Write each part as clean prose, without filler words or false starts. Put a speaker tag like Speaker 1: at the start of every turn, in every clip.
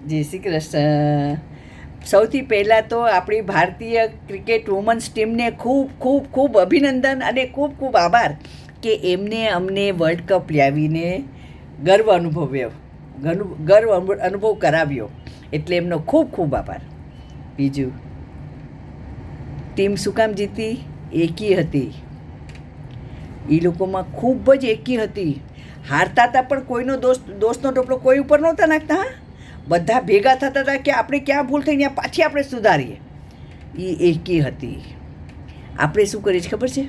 Speaker 1: જય શ્રી કૃષ્ણ. સૌથી પહેલાં તો આપણી ભારતીય ક્રિકેટ વુમન્સ ટીમને ખૂબ ખૂબ ખૂબ અભિનંદન અને ખૂબ ખૂબ આભાર કે એમને અમને વર્લ્ડ કપ લાવીને ગર્વ અનુભવ્યો, ગર્વ અનુભવ કરાવ્યો, એટલે એમનો ખૂબ ખૂબ આભાર. બીજું, ટીમ શું કામ જીતી? એકી હતી. એ લોકોમાં ખૂબ જ એકી હતી. હારતા હતા પણ કોઈનો દોસ્તનો ટોપલો કોઈ ઉપર નહોતા નાખતા. હા, બધા ભેગા થતા હતા કે આપણે ક્યાં ભૂલ થઈ ત્યાં પાછી આપણે સુધારીએ. એ એકી હતી. આપણે શું કરીએ ખબર છે?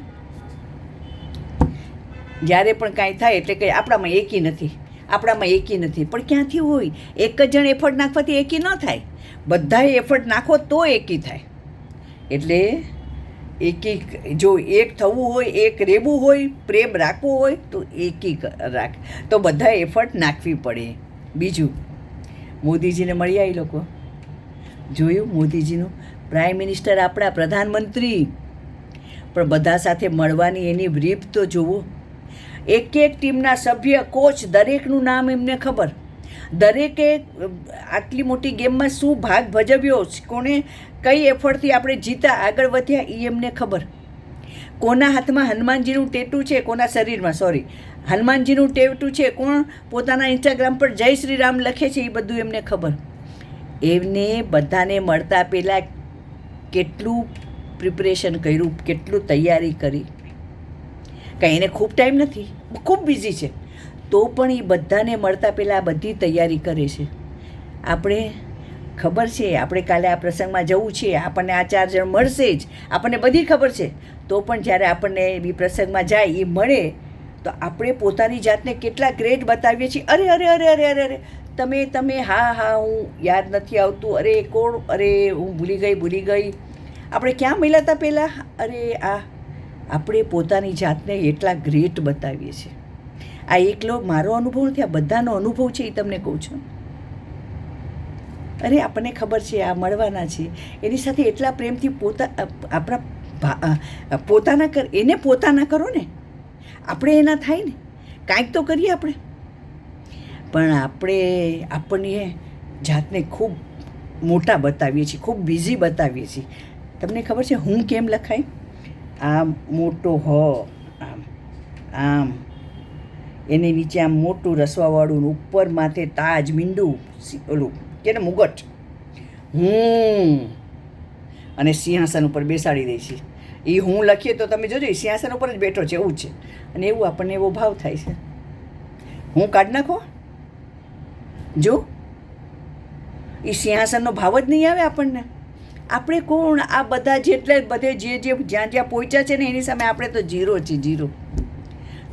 Speaker 1: જ્યારે પણ કાંઈ થાય એટલે કે આપણામાં એકી નથી, આપણામાં એકી નથી. પણ ક્યાંથી હોય? એક જ જણ એફર્ટ નાખવાથી એકી ન થાય. બધાએ એફર્ટ નાખો તો એકી થાય. એટલે એકી, જો એક થવું હોય, એક રહેવું હોય, પ્રેમ રાખવો હોય તો એકી રાખ, તો બધાએ એફર્ટ નાખવી પડે. બીજું, મોદીજીને મળ્યા એ લોકો, જોયું મોદીજીનું? પ્રાઇમ મિનિસ્ટર આપણા પ્રધાનમંત્રી, પણ બધા સાથે મળવાની એની રીત તો જુઓ. એક એક ટીમના સભ્ય, કોચ, દરેકનું નામ એમને ખબર. દરેકે આટલી મોટી ગેમમાં શું ભાગ ભજવ્યો, કોને કઈ એફર્ટથી આપણે જીતા આગળ વધ્યા એ એમને ખબર. કોના હાથમાં હનુમાનજીનું ટેટુ છે, કોના શરીરમાં હનુમાનજીનું ટેટુ છે, કોણ પોતાના ઇન્સ્ટાગ્રામ પર જય શ્રી રામ લખે છે, એ બધું એમને ખબર. એમને બધાને મળતા પહેલાં કેટલું પ્રિપરેશન કર્યું, કેટલું તૈયારી કરી. કાંઈ એને ખૂબ ટાઈમ નથી, ખૂબ બિઝી છે, તો પણ એ બધાને મળતા પહેલાં આ બધી તૈયારી કરે છે. આપણે ખબર છે આપણે કાલે આ પ્રસંગમાં જવું છે, આપણને આ 4 જણ મળશે જ, આપણને બધી ખબર છે. તો પણ જ્યારે આપણને એ પ્રસંગમાં જાય, એ મળે, તો આપણે પોતાની જાતને કેટલા ગ્રેટ બતાવીએ છીએ. અરે અરે અરે અરે અરે અરે તમે હા હા હું યાદ નથી આવતું, અરે કોણ, અરે હું ભૂલી ગઈ. આપણે ક્યાં મળ્યા હતા પહેલાં? અરે આપણે પોતાની જાતને એટલા ગ્રેટ બતાવીએ છીએ. આ એકલો મારો અનુભવ નથી, આ બધાનો અનુભવ છે, એ તમને કહું છું. અરે આપણને ખબર છે આ મળવાના છે, એની સાથે એટલા પ્રેમથી એને પોતાના કરો ને, આપણે એના થાય ને, કાંઈક તો કરીએ આપણે. પણ આપણને જાતને ખૂબ મોટા બતાવીએ છીએ, ખૂબ બિઝી બતાવીએ છીએ. તમને ખબર છે હું કેમ લખાય? આમ મોટો આમ એની નીચે આમ મોટું રસવાવાળું, ઉપર માથે તાજ, મીંડું, ઓલું કે ને મુગટ, અને સિંહાસન ઉપર બેસાડી દે છે. એ હું લખીએ તો તમે જોજો, એ સિંહાસન ઉપર જ બેઠો છે એવું છે. અને એવું આપણને એવો ભાવ થાય છે. હું કાઢી નાખો, જો એ સિંહાસનનો ભાવ જ નહીં આવે આપણને. આપણે કોણ? આ બધા બધે જે જ્યાં પહોંચ્યા છે ને, એની સામે આપણે તો ઝીરો છીએ, ઝીરો.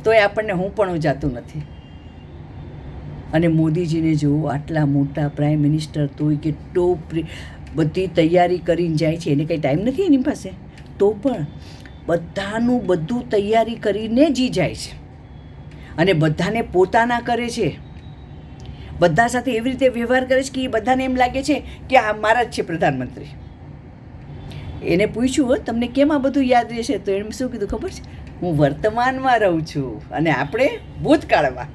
Speaker 1: તોય આપણને હું પણ જાતું નથી. અને મોદીજીને જુઓ, આટલા મોટા પ્રાઇમ મિનિસ્ટર, તોય કેટલો બધી તૈયારી કરીને જાય છે. એને કંઈ ટાઈમ નથી એની પાસે, તો પણ બધું તૈયારી કરીને જ જાય છે. અને બધાને પોતાના કરે છે, બધા સાથે એવી રીતે વ્યવહાર કરે છે કે એ બધાને એમ લાગે છે કે આ મારા જ છે પ્રધાનમંત્રી. એને પૂછ્યું, હો તમને કેમ આ બધું યાદ રહેશે? તો એણે શું કીધું ખબર છે? હું વર્તમાનમાં રહું છું અને આપણે ભૂતકાળમાં.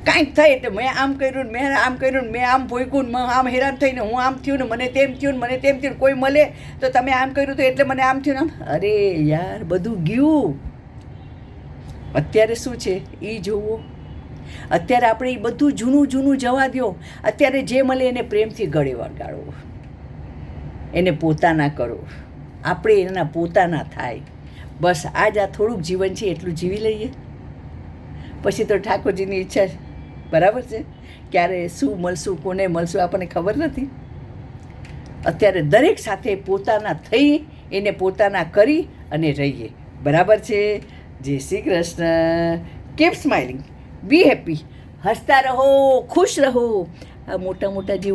Speaker 1: કાંઈક થાય એટલે મેં આમ કર્યું ને, મેં આમ કર્યું ને, મેં આમ ભોગ્યું ને, આમ હેરાન થઈને હું આમ થયું ને, મને તેમ થયું ને, મને તેમ થયું ને, કોઈ મળે તો તમે આમ કર્યું તો એટલે મને આમ થયું ને આમ. અરે યાર, બધું ગયું. અત્યારે શું છે એ જોવો. અત્યારે આપણે એ બધું જૂનું જવા દો. અત્યારે જે મળે એને પ્રેમથી ગળે વળગાડો, એને પોતાના કરો. આપણે એના પોતાના થાય. બસ આ થોડુંક જીવન છે, એટલું જીવી લઈએ. પછી તો ઠાકોરજીની ઈચ્છા છે, બરાબર છે. ક્યારે શું મળશું, કોને મળશું, આપણને ખબર નથી. અત્યારે દરેક સાથે પોતાના થઈ, એને પોતાના કરી અને રહીએ, બરાબર છે. જય શ્રી કૃષ્ણ. કીપ સ્માઇલિંગ, બી હેપી, હસતા રહો, ખુશ રહો. આ મોટા જે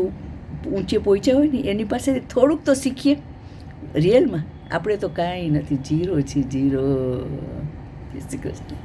Speaker 1: ઊંચે પહોંચ્યા હોય ને, એની પાસે થોડુંક તો શીખીએ. રિયલમાં આપણે તો કાંઈ નથી, ઝીરો છે, ઝીરો. જય શ્રી કૃષ્ણ.